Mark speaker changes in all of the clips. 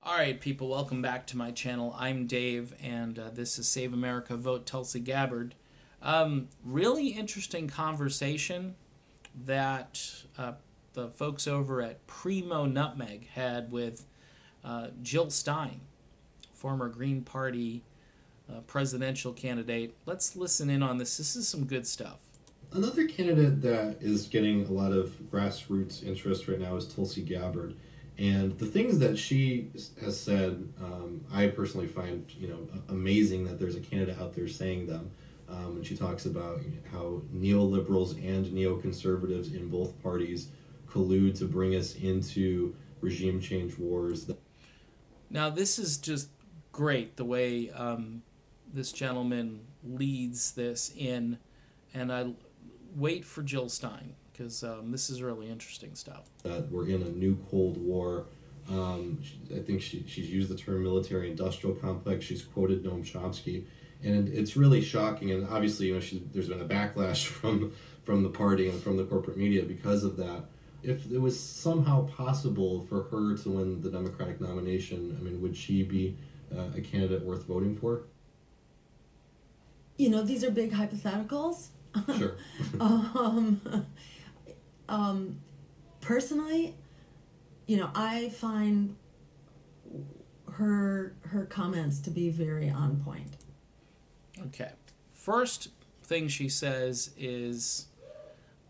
Speaker 1: All right, people, welcome back to my channel. I'm Dave, and this is Save America, Vote Tulsi Gabbard. Really interesting conversation that the folks over at Primo Nutmeg had with Jill Stein, former Green Party presidential candidate. Let's listen in on this. This is some good stuff.
Speaker 2: Another candidate that is getting a lot of grassroots interest right now is Tulsi Gabbard. And the things that she has said, I personally find amazing that there's a candidate out there saying them. And she talks about how neoliberals and neoconservatives in both parties collude to bring us into regime change wars.
Speaker 1: Now, this is just great the way this gentleman leads this in, and I wait for Jill Stein because this is really interesting stuff.
Speaker 2: That we're in a new Cold War. I think she's used the term military-industrial complex. She's quoted Noam Chomsky, and it's really shocking. And obviously, there's been a backlash from the party and from the corporate media because of that. If it was somehow possible for her to win the Democratic nomination, I mean, would she be a candidate worth voting for?
Speaker 3: These are big hypotheticals.
Speaker 2: Sure.
Speaker 3: Personally, I find her comments to be very on point.
Speaker 1: Okay. First thing she says is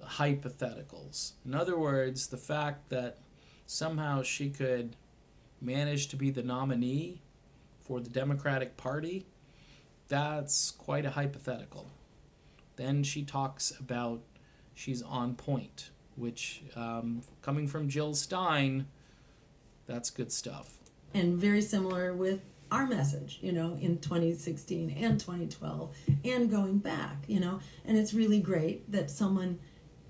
Speaker 1: hypotheticals. In other words, the fact that somehow she could manage to be the nominee for the Democratic Party, that's quite a hypothetical. Then she talks about she's on point, which, coming from Jill Stein, that's good stuff.
Speaker 3: And very similar with our message, in 2016 and 2012 and going back, and it's really great that someone,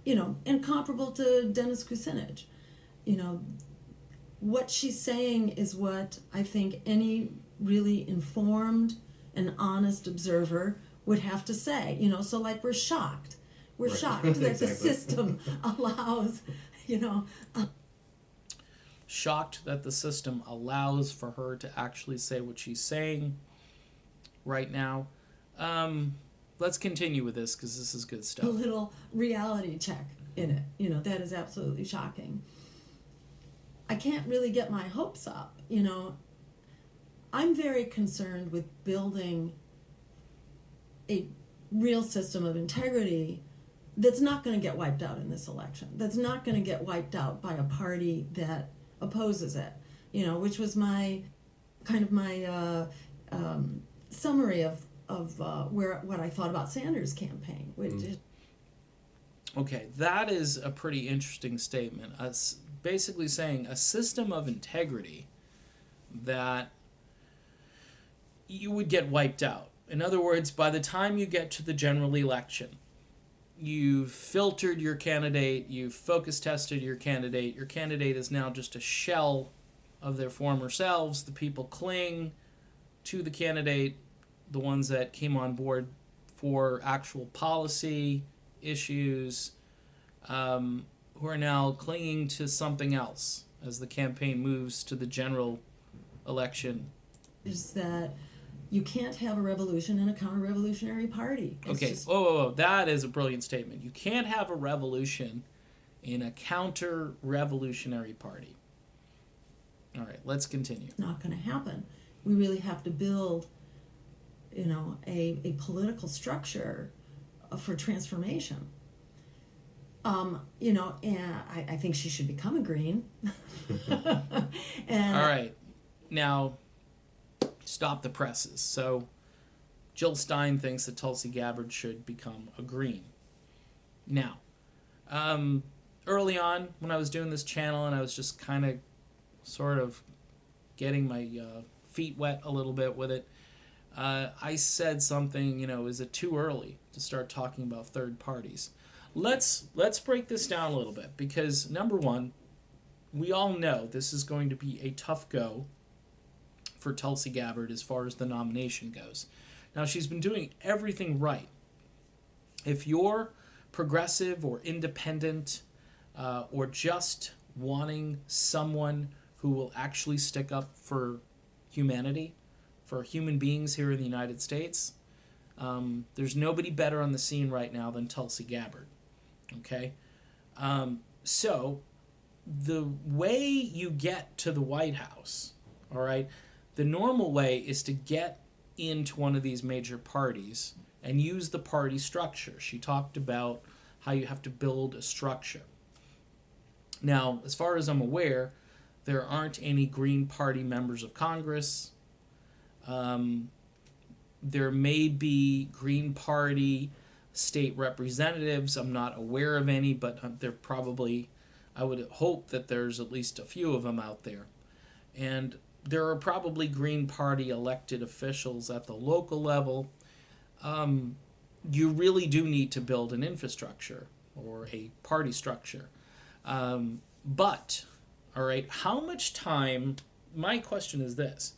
Speaker 3: and comparable to Dennis Kucinich, what she's saying is what I think any really informed and honest observer would have to say, so like we're shocked. We're
Speaker 2: Right.
Speaker 3: shocked that
Speaker 2: Exactly.
Speaker 3: the system allows,
Speaker 1: Shocked that the system allows for her to actually say what she's saying right now. Let's continue with this because this is good
Speaker 3: a
Speaker 1: stuff.
Speaker 3: little reality check in it. That is absolutely shocking. I can't really get my hopes up. I'm very concerned with building a real system of integrity that's not going to get wiped out in this election. That's not going to get wiped out by a party that opposes it. Which was my summary of what I thought about Sanders' campaign.
Speaker 1: Okay, that is a pretty interesting statement. Basically saying a system of integrity that you would get wiped out. In other words, by the time you get to the general election, you've filtered your candidate, you've focus tested your candidate is now just a shell of their former selves. The people cling to the candidate, the ones that came on board for actual policy issues, who are now clinging to something else as the campaign moves to the general election.
Speaker 3: Is that you can't have a revolution in a counter-revolutionary party.
Speaker 1: Okay, whoa, that is a brilliant statement. You can't have a revolution in a counter-revolutionary party. All right, let's continue.
Speaker 3: It's not going to happen. We really have to build, a political structure for transformation. And I think she should become a Green.
Speaker 1: All right, now stop the presses. So Jill Stein thinks that Tulsi Gabbard should become a Green. Now, early on when I was doing this channel and I was just kind of sort of getting my feet wet a little bit with it, I said something, is it too early to start talking about third parties? Let's break this down a little bit because, number one, we all know this is going to be a tough go for Tulsi Gabbard as far as the nomination goes. Now, she's been doing everything right. If you're progressive or independent or just wanting someone who will actually stick up for humanity, for human beings here in the United States. There's nobody better on the scene right now than Tulsi Gabbard. Okay? So, the way you get to the White House, all right, the normal way is to get into one of these major parties and use the party structure. She talked about how you have to build a structure. Now, as far as I'm aware, there aren't any Green Party members of Congress. There may be Green Party state representatives. I'm not aware of any, but they're probably, I would hope that there's at least a few of them out there. And there are probably Green Party elected officials at the local level. You really do need to build an infrastructure or a party structure. But, all right, how much time, my question is this.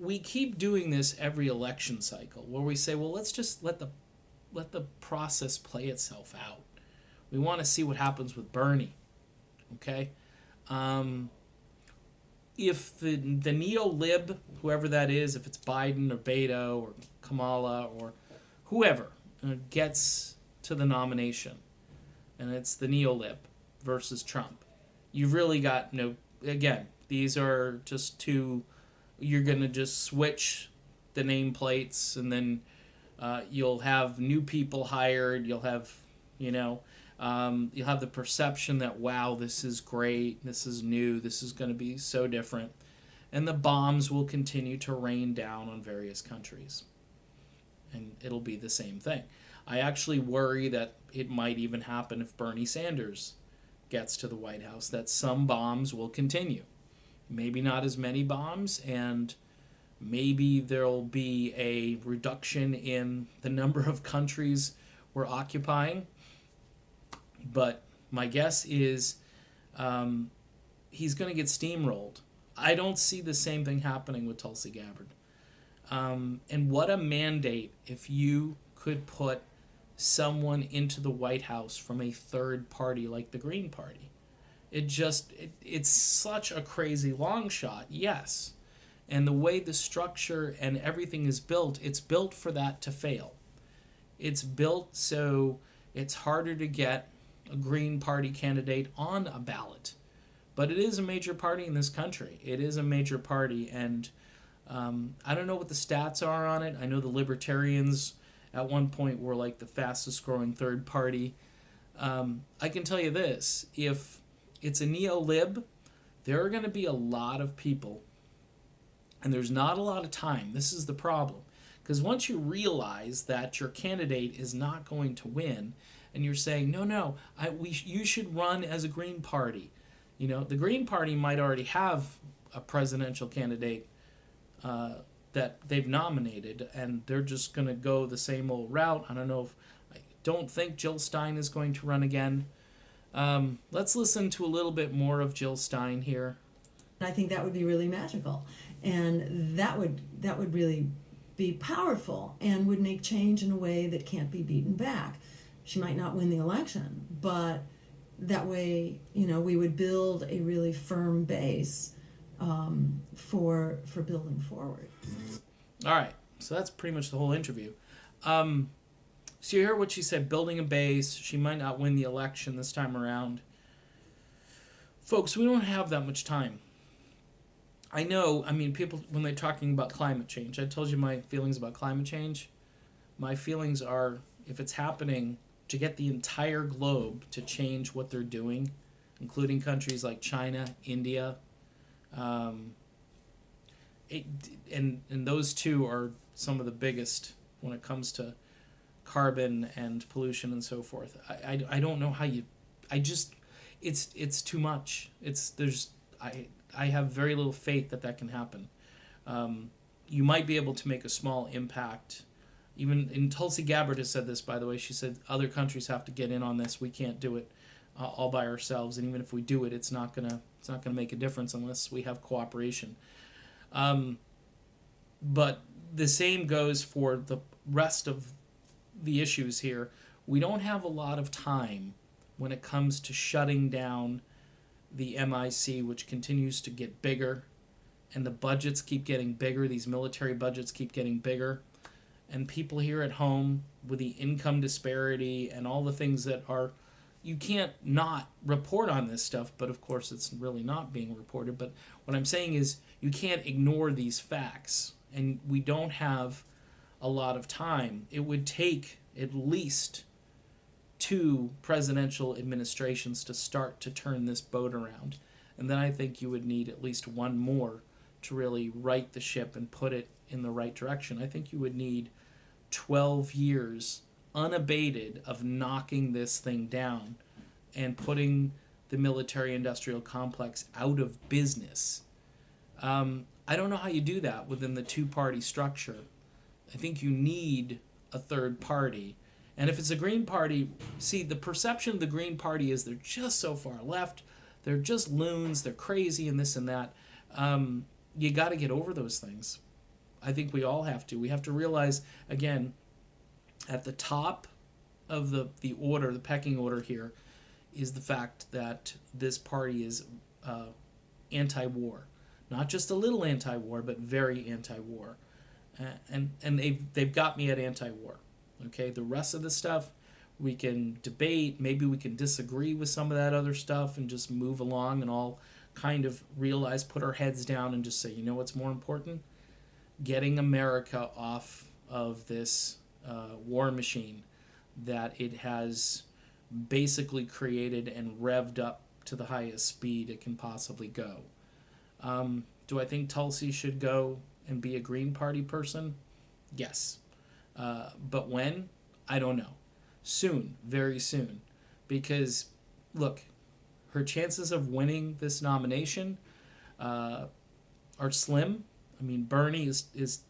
Speaker 1: We keep doing this every election cycle where we say, well, let's just let the process play itself out. We want to see what happens with Bernie, okay? If the neo-lib, whoever that is, if it's Biden or Beto or Kamala or whoever gets to the nomination, and it's the neo-lib versus Trump, you've really got no, again, these are just two, you're going to just switch the nameplates, and then you'll have new people hired, you'll have, you'll have the perception that, wow, this is great, this is new, this is going to be so different. And the bombs will continue to rain down on various countries. And it'll be the same thing. I actually worry that it might even happen if Bernie Sanders gets to the White House, that some bombs will continue. Maybe not as many bombs, and maybe there'll be a reduction in the number of countries we're occupying. But my guess is he's going to get steamrolled. I don't see the same thing happening with Tulsi Gabbard. And what a mandate if you could put someone into the White House from a third party like the Green Party. It's such a crazy long shot, yes. And the way the structure and everything is built, it's built for that to fail. It's built so it's harder to get a Green Party candidate on a ballot. But it is a major party in this country. It is a major party, and I don't know what the stats are on it. I know the Libertarians at one point were like the fastest growing third party. I can tell you this, if it's a neo-lib, there are going to be a lot of people, and there's not a lot of time. This is the problem. Because once you realize that your candidate is not going to win, and you're saying, no, you should run as a Green Party. The Green Party might already have a presidential candidate that they've nominated, and they're just going to go the same old route. I don't think Jill Stein is going to run again. Let's listen to a little bit more of Jill Stein here.
Speaker 3: I think that would be really magical, and that would really be powerful and would make change in a way that can't be beaten back. She might not win the election, but that way, we would build a really firm base for building forward.
Speaker 1: All right, so that's pretty much the whole interview. So you hear what she said, building a base. She might not win the election this time around. Folks, we don't have that much time. I know, people, when they're talking about climate change, I told you my feelings about climate change. My feelings are, if it's happening, to get the entire globe to change what they're doing, including countries like China, India, and those two are some of the biggest when it comes to carbon and pollution and so forth. I don't know how you, it's too much. I have very little faith that can happen. You might be able to make a small impact. Even Tulsi Gabbard has said this, by the way. She said other countries have to get in on this. We can't do it all by ourselves, and even if we do it, it's not gonna make a difference unless we have cooperation. But the same goes for the rest of the issues here. We don't have a lot of time when it comes to shutting down the MIC, which continues to get bigger, and the budgets keep getting bigger. These military budgets keep getting bigger. And people here at home, with the income disparity and all the things that are, you can't not report on this stuff, but of course it's really not being reported. But what I'm saying is you can't ignore these facts, and we don't have a lot of time. It would take at least 2 presidential administrations to start to turn this boat around. And then I think you would need at least one more to really right the ship and put it in the right direction. I think you would need 12 years unabated of knocking this thing down and putting the military-industrial complex out of business. I don't know how you do that within the 2-party structure. I think you need a third party. And if it's a Green Party, see, the perception of the Green Party is they're just so far left, they're just loons, they're crazy and this and that. You got to get over those things. I think we all have to. We have to realize, again, at the top of the order, the pecking order here, is the fact that this party is anti-war. Not just a little anti-war, but very anti-war. And they've got me at anti-war. Okay, the rest of the stuff we can debate. Maybe we can disagree with some of that other stuff and just move along and all kind of realize, put our heads down and just say, you know what's more important? Getting America off of this war machine that it has basically created and revved up to the highest speed it can possibly go. Do I think Tulsi should go and be a Green Party person? Yes. But when? I don't know. Soon, very soon. Because, look, her chances of winning this nomination are slim. I mean, Bernie is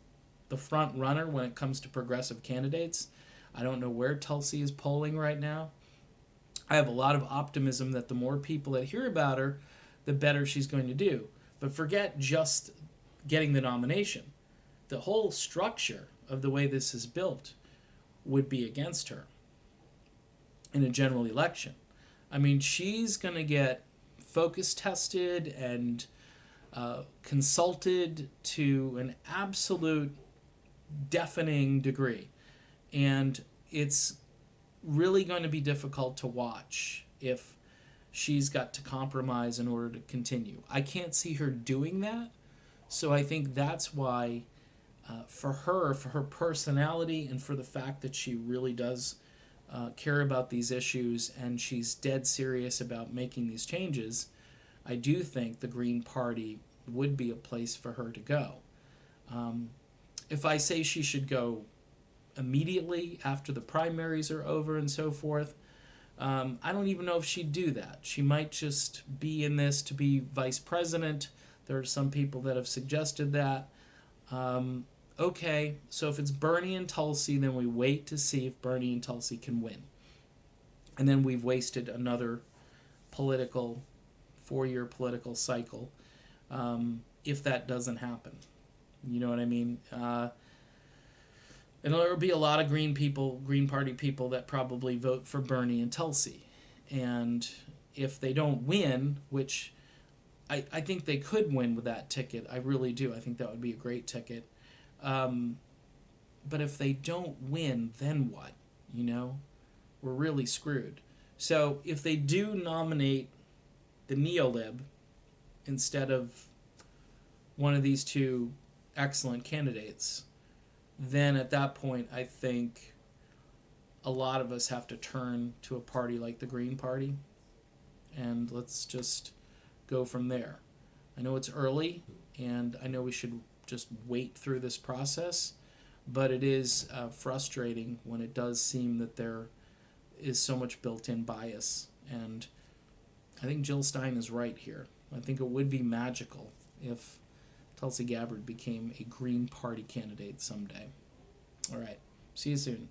Speaker 1: the front runner when it comes to progressive candidates. I don't know where Tulsi is polling right now. I have a lot of optimism that the more people that hear about her, the better she's going to do. But forget just getting the nomination. The whole structure of the way this is built would be against her in a general election. I mean, she's going to get focus tested and consulted to an absolute deafening degree. And it's really going to be difficult to watch if she's got to compromise in order to continue. I can't see her doing that. So I think that's why for her personality, and for the fact that she really does care about these issues and she's dead serious about making these changes, I do think the Green Party would be a place for her to go. If I say she should go immediately after the primaries are over and so forth, I don't even know if she'd do that. She might just be in this to be vice president. There are some people that have suggested that. Okay, so if it's Bernie and Tulsi, then we wait to see if Bernie and Tulsi can win. And then we've wasted another 4-year political cycle if that doesn't happen. You know what I mean? And there will be a lot of Green Party people that probably vote for Bernie and Tulsi. And if they don't win, which I think they could win with that ticket, I really do. I think that would be a great ticket. But if they don't win, then what? You know? We're really screwed. So if they do nominate the neolib instead of one of these two excellent candidates, then at that point I think a lot of us have to turn to a party like the Green Party, and let's just go from there. I know it's early, and I know we should just wait through this process, but it is frustrating when it does seem that there is so much built-in bias, and I think Jill Stein is right here. I think it would be magical if Tulsi Gabbard became a Green Party candidate someday. All right, see you soon.